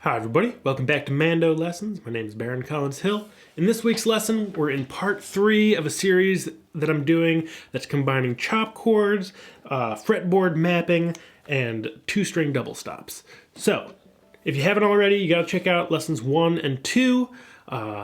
Hi everybody, welcome back to Mando Lessons. My name is Baron Collins Hill. In this week's lesson, we're in part 3 of a series that I'm doing that's combining chop chords, fretboard mapping, and 2-string double stops. So, if you haven't already, you gotta check out lessons 1 and 2.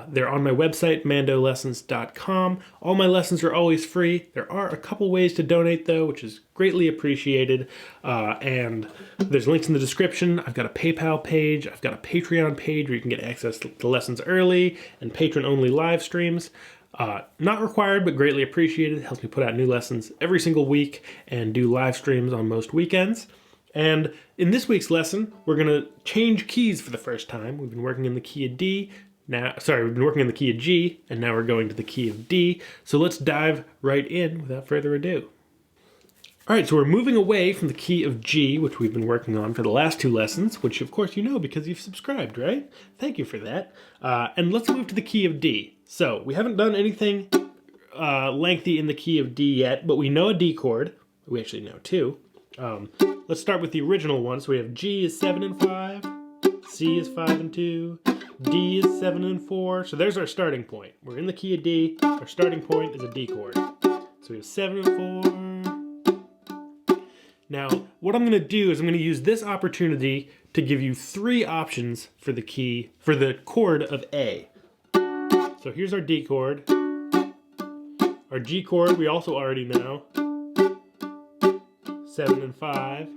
They're on my website, mandolessons.com. All my lessons are always free. There are a couple ways to donate though, which is greatly appreciated. And there's links in the description. I've got a PayPal page. I've got a Patreon page where you can get access to lessons early and patron-only live streams. Not required, but greatly appreciated. It helps me put out new lessons every single week and do live streams on most weekends. And in this week's lesson, we're gonna change keys for the first time. We've been working in the key of D. We've been working in the key of G, and now we're going to the key of D. So let's dive right in without further ado. All right, so we're moving away from the key of G, which we've been working on for the last 2 lessons, which of course you know because you've subscribed, right? Thank you for that. And let's move to the key of D. So we haven't done anything lengthy in the key of D yet, but we know a D chord. We actually know 2. Let's start with the original one. So we have G is 7 and 5, C is 5 and 2, D is 7 and 4. So there's our starting point. We're in the key of D. Our starting point is a D chord. So we have 7 and 4. Now, what I'm going to do is I'm going to use this opportunity to give you 3 options for the chord of A. So here's our D chord. Our G chord we also already know. 7 and 5.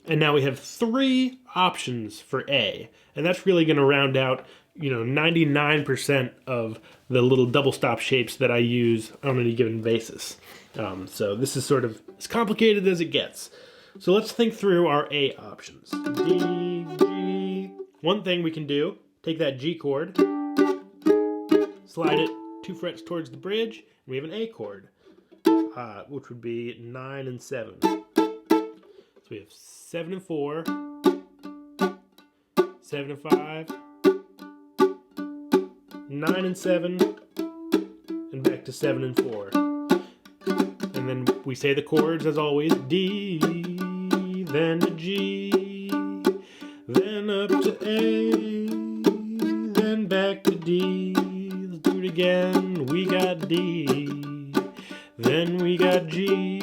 And now we have 3 options for A. And that's really going to round out, 99% of the little double stop shapes that I use on any given basis. So this is sort of as complicated as it gets. So let's think through our A options. D, G. One thing we can do, take that G chord, slide it 2 frets towards the bridge, and we have an A chord, which would be 9 and 7. So we have 7 and 4, 7 and 5, 9 and 7, and back to 7 and 4. And then we say the chords as always, D, then to G, then up to A, then back to D. Let's do it again. We got D, then we got G,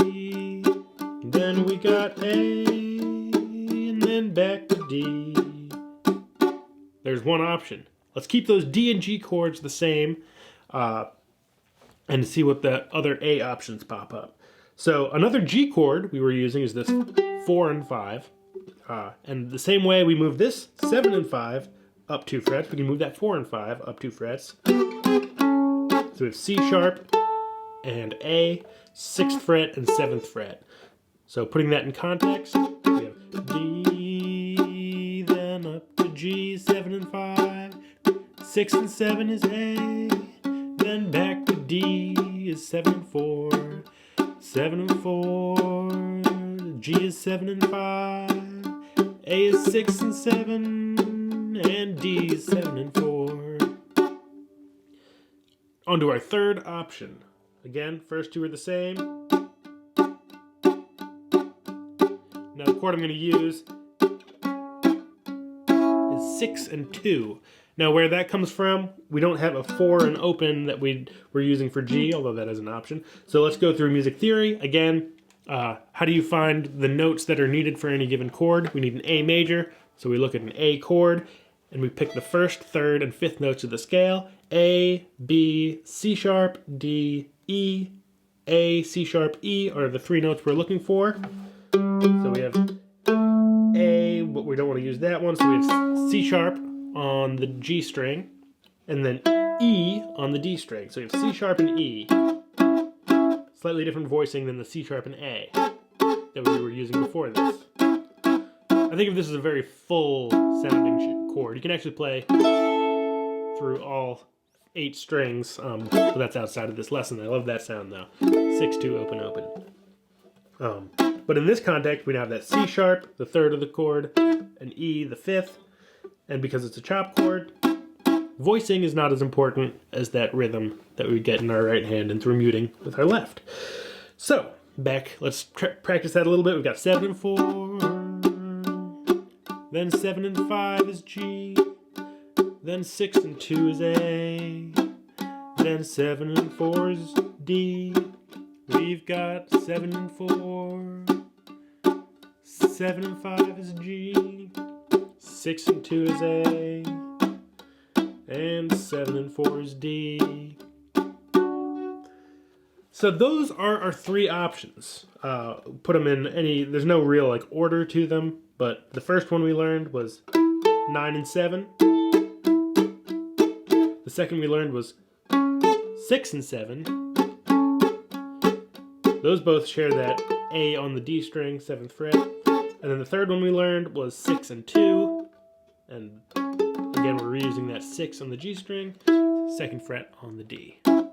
then we got A, and then back to D. There's one option. Let's keep those D and G chords the same and see what the other A options pop up. So another G chord we were using is this 4 and 5. And the same way we move this 7 and 5 up 2 frets, we can move that 4 and 5 up 2 frets. So we have C sharp and A, 6th fret and 7th fret. So putting that in context, we have D, then up to G, 7 and 5, 6 and 7 is A, then back to D is 7 and 4, 7 and 4, G is 7 and 5, A is 6 and 7, and D is 7 and 4. On to our third option. Again, first 2 are the same. Now the chord I'm going to use is 6 and 2. Now where that comes from, we don't have a 4 and open that we're using for G, although that is an option. So let's go through music theory. Again, how do you find the notes that are needed for any given chord? We need an A major, so we look at an A chord, and we pick the 1st, 3rd, and 5th notes of the scale. A, B, C sharp, D, E. A, C sharp, E are the 3 notes we're looking for. So we have A, but we don't want to use that one, so we have C sharp on the G string, and then E on the D string. So we have C sharp and E. Slightly different voicing than the C sharp and A that we were using before this. I think of this as a very full sounding chord. You can actually play through all 8 strings, but that's outside of this lesson. I love that sound though. 6-2 open open. But in this context, we now have that C sharp, the 3rd of the chord, and E, the 5th. And because it's a chop chord, voicing is not as important as that rhythm that we get in our right hand and through muting with our left. So, let's practice that a little bit. We've got 7 and 4, then 7 and 5 is G, then 6 and 2 is A, then 7 and 4 is D. We've got 7 and 4, 7 and 5 is G, 6 and 2 is A, and 7 and 4 is D. So those are our three options. Put them in any, there's no real like order to them, but the first one we learned was 9 and 7. The second we learned was 6 and 7. Those both share that A on the D string, 7th fret. And then the third one we learned was 6 and 2. And again, we're reusing that 6 on the G string, 2nd fret on the D. So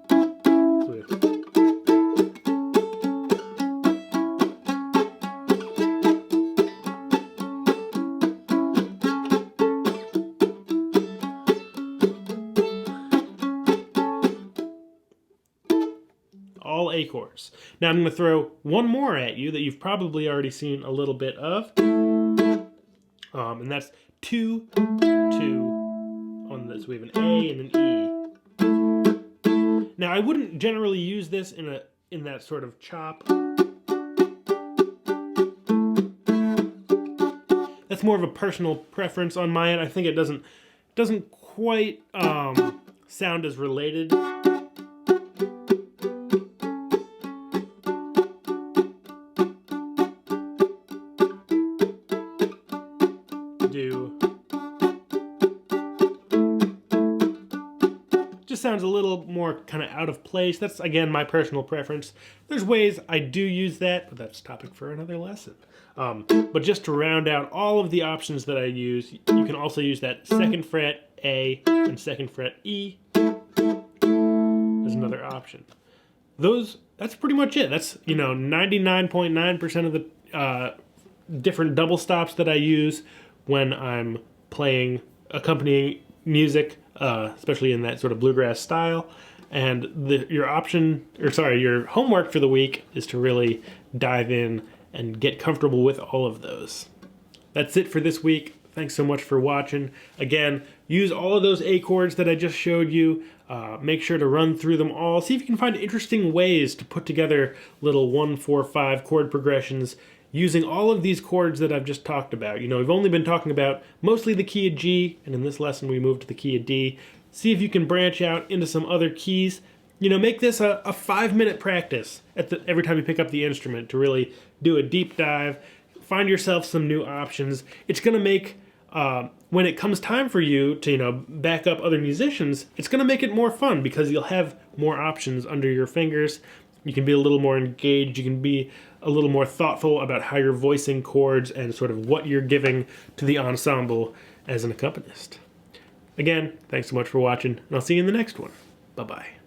all A chords. Now I'm going to throw one more at you that you've probably already seen a little bit of. And that's 2, 2 on this. We have an A and an E. Now I wouldn't generally use this in that sort of chop. That's more of a personal preference on my end. I think it doesn't quite sound as related. Just sounds a little more kind of out of place. That's, again, my personal preference. There's ways I do use that, but that's a topic for another lesson. But just to round out all of the options that I use, you can also use that 2nd fret A and 2nd fret E as another option. That's pretty much it. That's, 99.9% of the different double stops that I use when I'm accompanying music, especially in that sort of bluegrass style. And your homework for the week is to really dive in and get comfortable with all of those. That's it for this week. Thanks so much for watching. Again, use all of those A chords that I just showed you. Make sure to run through them all. See if you can find interesting ways to put together little 1, 4, 5 chord progressions using all of these chords that I've just talked about. We've only been talking about mostly the key of G, and in this lesson we moved to the key of D. See if you can branch out into some other keys. Make this a 5-minute practice every time you pick up the instrument to really do a deep dive, find yourself some new options. It's going to make, when it comes time for you to, back up other musicians, it's going to make it more fun because you'll have more options under your fingers. You can be a little more engaged. You can be a little more thoughtful about how you're voicing chords and sort of what you're giving to the ensemble as an accompanist. Again, thanks so much for watching, and I'll see you in the next one. Bye-bye.